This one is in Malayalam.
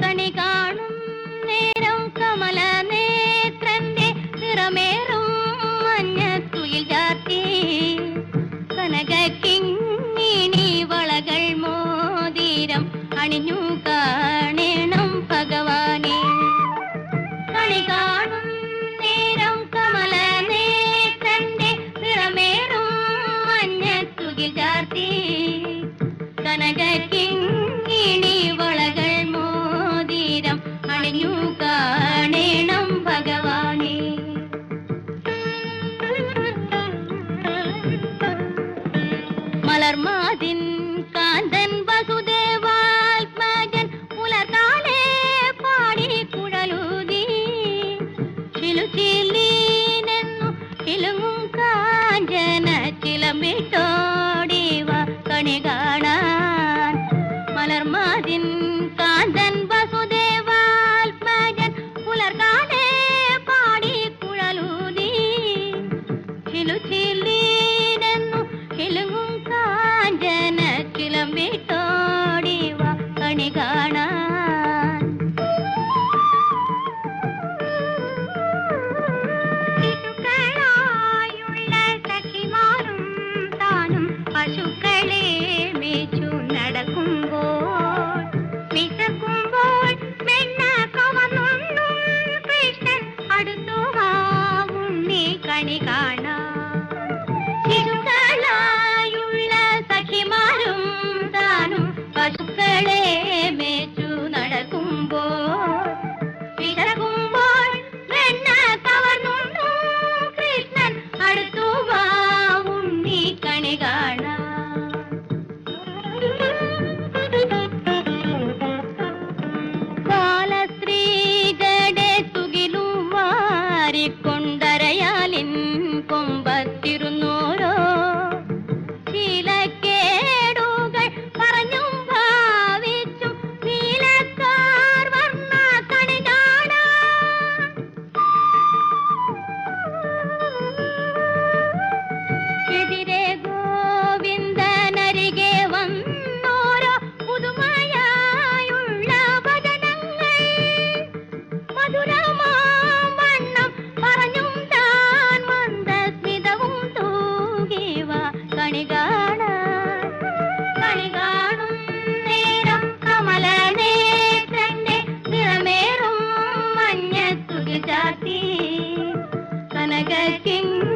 കണി കാണും നേരം കമല നേത്രന്റെ നിറമേറും മഞ്ഞത്തുയിൽ ചാർത്തി കനകിങ്ങിണി വളകൾ മോതിരം അണിഞ്ഞു കാണണം ഭഗവാനെ. കണി കാണും നേരം കമല നേത്രന്റെ നിറമേറും മഞ്ഞത്തുയിൽ ചാർത്തി കനകിങ്ങിണി വളകൾ മോതിരം അണിഞ്ഞു കാണണം ഭഗവാനെ. മലർമാതിൻ കാന്തൻ വസുദേവാത്മജൻ പുലർകാലേ പാടി കുഴലൂതി ചിലുചില്ലീനെന്നു കിലുങ്ങും കാഞ്ചന ചിലമ്പിട്ടോടിവ കണി കാണാൻ. മലർമാതിൻ കാന്തൻ വസുദേവാത്മജൻ പുലർകാലേ പാടി കുഴലൂതി ചിലുചില്ലീനെന്നു കിലുങ്ങും കാഞ്ചന ചിലമ്പിട്ടോടിവ കണി കാണാൻ. ശിശുക്കളായുള്ള സഖിമാരും താനും പശുക്കളെ മേച്ചു നടക്കുമ്പോൾ വിശക്കുമ്പോൾ വെണ്ണ കവർന്നുണ്ണും കൃഷ്ണൻ അടുത്തു വാ ഉണ്ണി കണി കാണാൻ. ശിശുക്കളായുള്ള സഖിമാരും താനും പശുക്കളെ മേച്ചു നടക്കുമ്പോൾ വിശക്കുമ്പോൾ വെണ്ണ കവർന്നുണ്ണും കൃഷ്ണൻ അടുത്തു വാ ഉണ്ണി കണി കാണാൻ. ബാലസ്ത്രീകളുടെ തുകിലും വാരിക്കൊണ്ടരയാലിൻ കൊമ്പത്തിരുന്നോരോ ശീലക്കേടുകൾ പറഞ്ഞും ഭാവിച്ചും നീലക്കാർ വർണ്ണ കണി കാണാൻ. എതിരെ ഗോവിന്ദനരികെ വന്നോരോ പുതുമയായുള്ള വചനങ്ങൾ മധുരമാവണ്ണം പറഞ്ഞും താൻ മന്ദസ്മിതവും തൂകിവ കണി കാണാൻ. കണി കാണും നേരം കമല നേത്രന്റെ നിറമേറും മഞ്ഞത്തുകിൽ ചാർത്തി കനകിങ്ങിണി